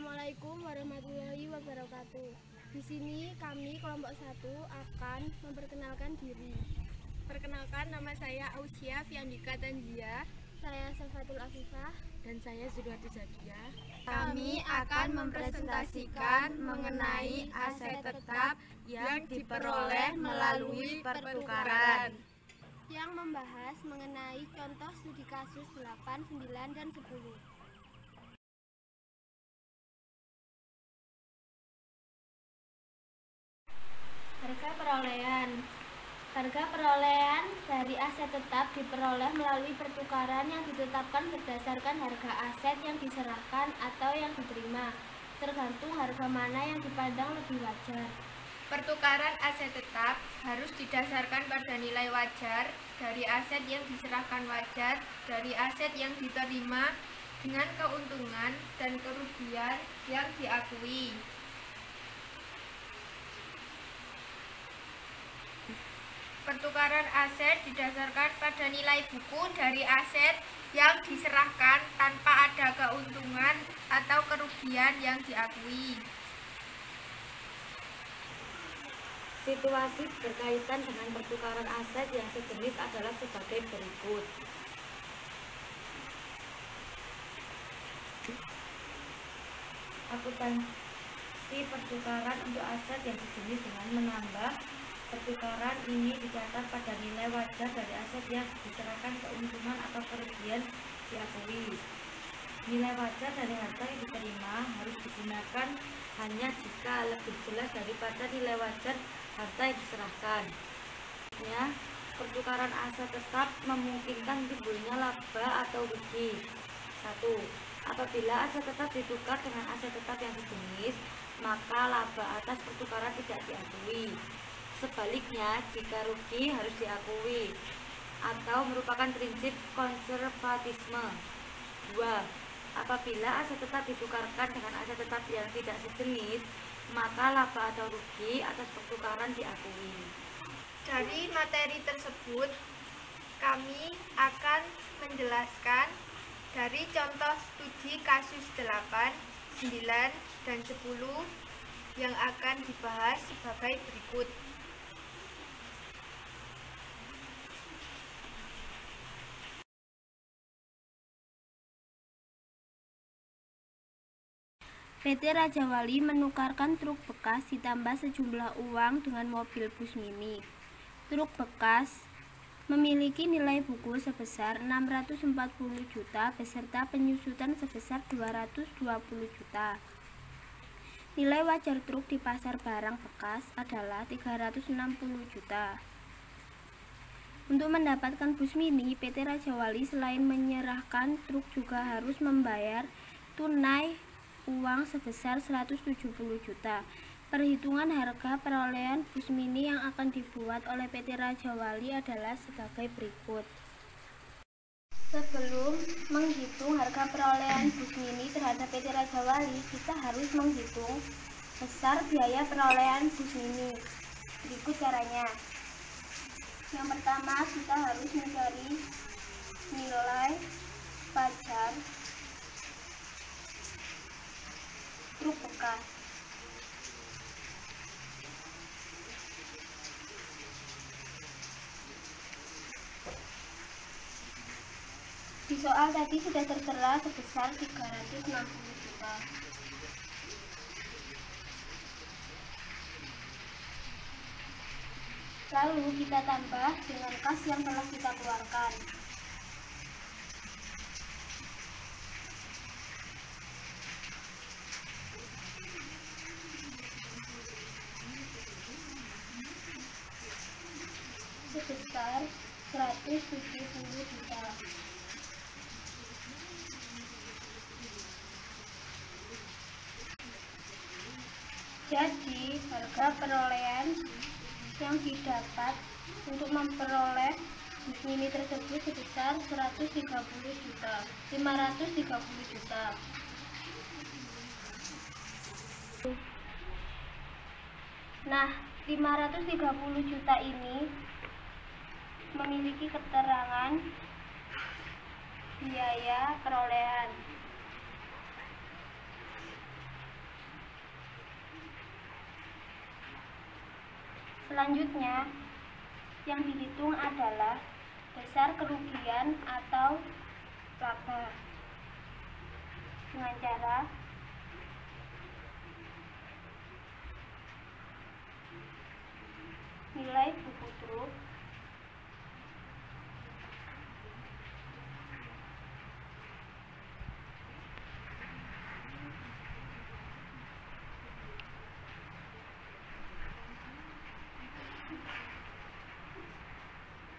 Assalamualaikum warahmatullahi wabarakatuh. Di sini kami kelompok 1 akan memperkenalkan diri. Perkenalkan, nama saya Ausia Fiandika Tanzia. Saya Safatul Afifah. Dan saya Zurwati Zakia. Kami akan mempresentasikan mengenai aset tetap yang diperoleh melalui pertukaran. Yang membahas mengenai contoh studi kasus 8, 9, dan 10. Harga perolehan dari aset tetap diperoleh melalui pertukaran yang ditetapkan berdasarkan harga aset yang diserahkan atau yang diterima, tergantung harga mana yang dipandang lebih wajar. Pertukaran aset tetap harus didasarkan pada nilai wajar dari aset yang diserahkan wajar dari aset yang diterima dengan keuntungan dan kerugian yang diakui. Pertukaran aset didasarkan pada nilai buku dari aset yang diserahkan tanpa ada keuntungan atau kerugian yang diakui. Situasi berkaitan dengan pertukaran aset yang sejenis adalah sebagai berikut. Akuntansi pertukaran untuk aset yang sejenis dengan menambah pertukaran ini dicatat pada nilai wajar dari aset yang diserahkan keuntungan atau kerugian diakui. Nilai wajar dari harta yang diterima harus digunakan hanya jika lebih jelas daripada nilai wajar harta yang diserahkan. Pertukaran aset tetap memungkinkan timbulnya laba atau rugi. 1. Apabila aset tetap ditukar dengan aset tetap yang sejenis, maka laba atas pertukaran tidak diakui. Sebaliknya, jika rugi harus diakui atau merupakan prinsip konservatisme. 2. Apabila aset tetap ditukarkan dengan aset tetap yang tidak sejenis, maka laba atau rugi atas pertukaran diakui. Dari materi tersebut, kami akan menjelaskan dari contoh studi kasus 8, 9, dan 10 yang akan dibahas sebagai berikut. PT Raja Wali menukarkan truk bekas ditambah sejumlah uang dengan mobil bus mini. Truk bekas memiliki nilai buku sebesar 640 juta beserta penyusutan sebesar 220 juta. Nilai wajar truk di pasar barang bekas adalah 360 juta. Untuk mendapatkan bus mini, PT Raja Wali selain menyerahkan truk juga harus membayar tunai uang sebesar 170 juta. Perhitungan harga perolehan bus mini yang akan dibuat oleh PT Raja Wali adalah sebagai berikut. Sebelum menghitung harga perolehan bus mini terhadap PT Raja Wali, kita harus menghitung besar biaya perolehan bus mini. Berikut caranya. Yang pertama, kita harus mencari nilai wajar truk bekas. Di soal tadi sudah tertera sebesar 360 juta. Lalu kita tambah dengan kas yang telah kita keluarkan. Sebesar 170 juta. Jadi, harga perolehan yang didapat untuk memperoleh bus mini tersebut sebesar 530 juta. Nah, 530 juta ini memiliki keterangan biaya perolehan. Selanjutnya, yang dihitung adalah besar kerugian atau laba dengan cara nilai buku truk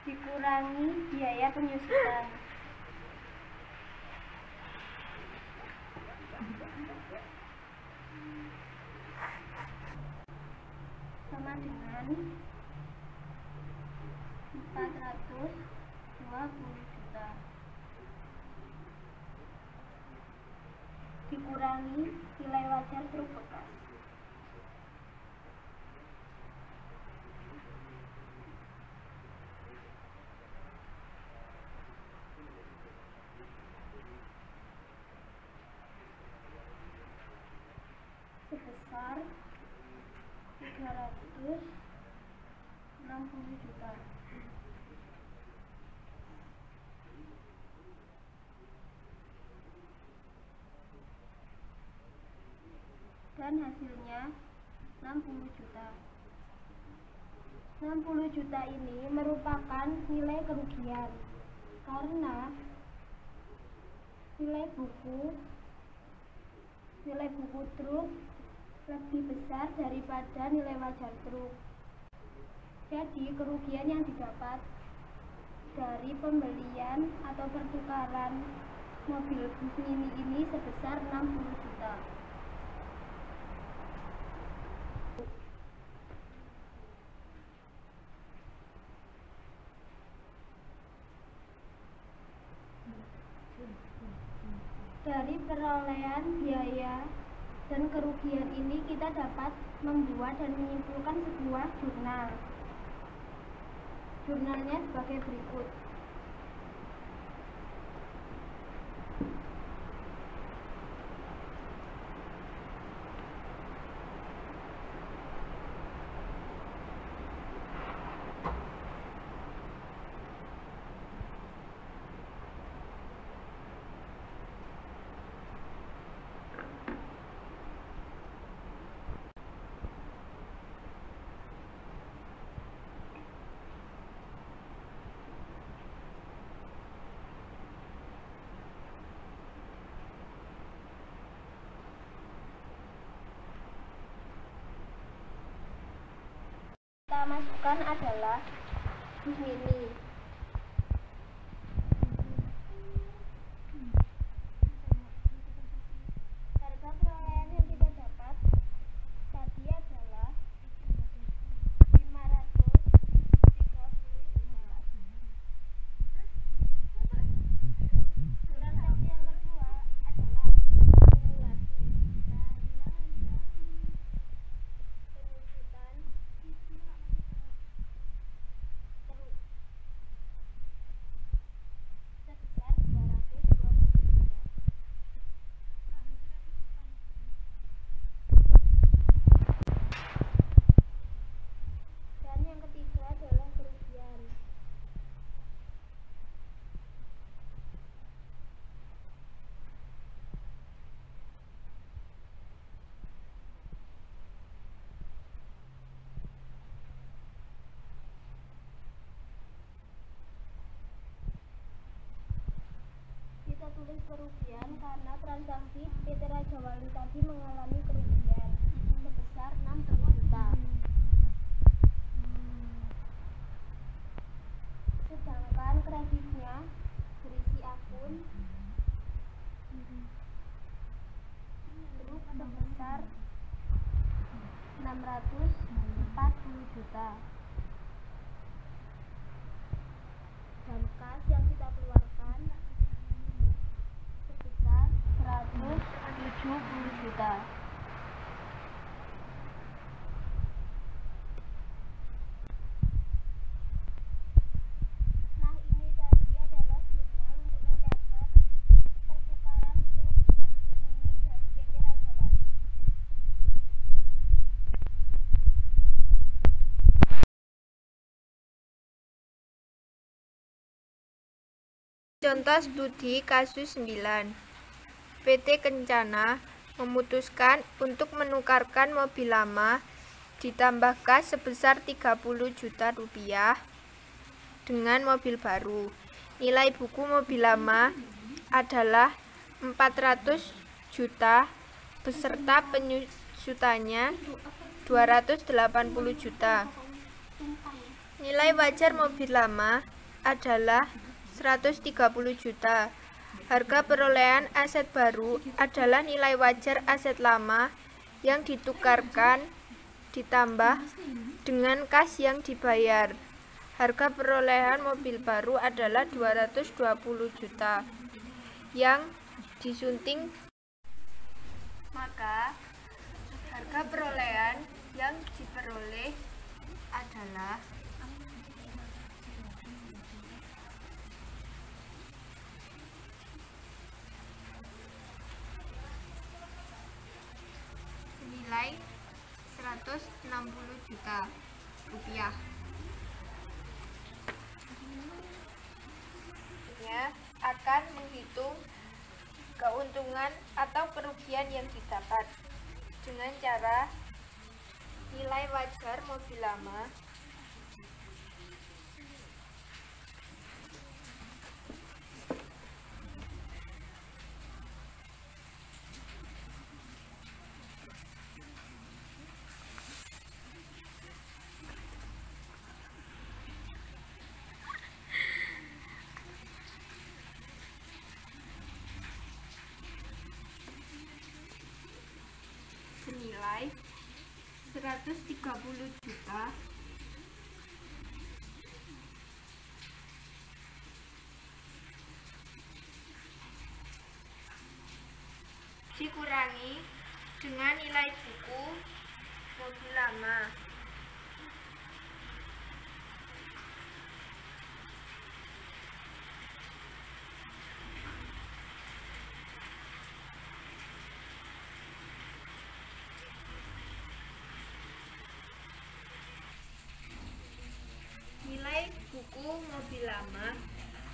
dikurangi biaya penyusutan. Sama dengan 420 juta dikurangi nilai wajar truk bekas. Sebesar 360 juta. Dan hasilnya 60 juta. 60 juta ini merupakan nilai kerugian karena nilai buku truk lebih besar daripada nilai wajar truk. Jadi kerugian yang didapat dari pembelian atau pertukaran mobil bus mini ini sebesar 60 juta. Dari perolehan biaya dan kerugian ini kita dapat membuat dan menyimpulkan sebuah jurnal. Jurnalnya sebagai berikut. Kita masukkan adalah bus mini. Harga perolehan yang kita dapat tadi adalah 530 juta. Transaksi yang kedua adalah akumulasi penyusutan sebesar 220 juta. Dan yang ketiga adalah kerugian. Kita tulis kerugian karena transaksi PT Raja Wali tadi mengalami kerugian sebesar 60 juta. Sedangkan kreditnya berisi akun truk sebesar 640 juta. Dan kas yang kita keluarkan sebesar 170 juta. Contoh studi kasus 9. PT Kencana memutuskan untuk menukarkan mobil lama ditambah kas sebesar 30 juta rupiah dengan mobil baru. Nilai buku mobil lama adalah 400 juta beserta penyusutannya 280 juta. Nilai wajar mobil lama adalah 130 juta. Harga perolehan aset baru adalah nilai wajar aset lama yang ditukarkan ditambah dengan kas yang dibayar. Harga perolehan mobil baru adalah 220 juta yang disunting. Maka harga perolehan yang diperoleh adalah senilai 160 juta rupiah. Akan menghitung keuntungan atau kerugian yang didapat dengan cara nilai wajar mobil lama senilai 130 juta dikurangi dengan nilai buku mobil lama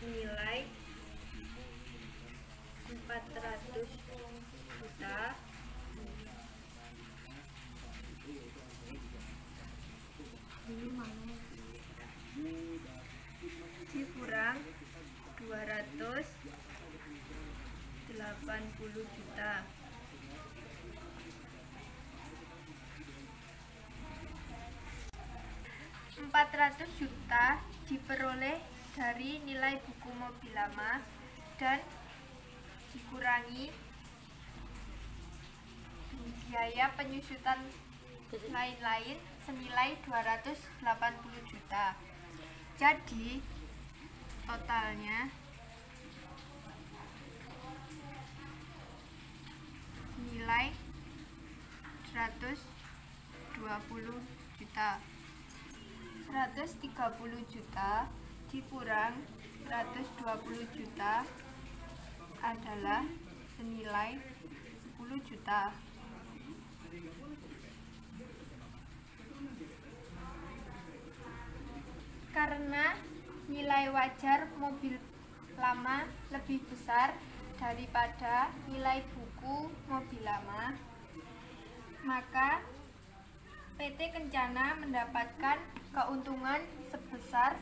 senilai 400 juta dikurang 280 juta. Rp400 juta diperoleh dari nilai buku mobil lama dan dikurangi biaya penyusutan lain-lain senilai 280 juta. Jadi totalnya nilai 120 juta. 130 juta dikurang 120 juta adalah senilai 10 juta. Karena nilai wajar mobil lama lebih besar daripada nilai buku mobil lama, maka PT Kencana mendapatkan keuntungan sebesar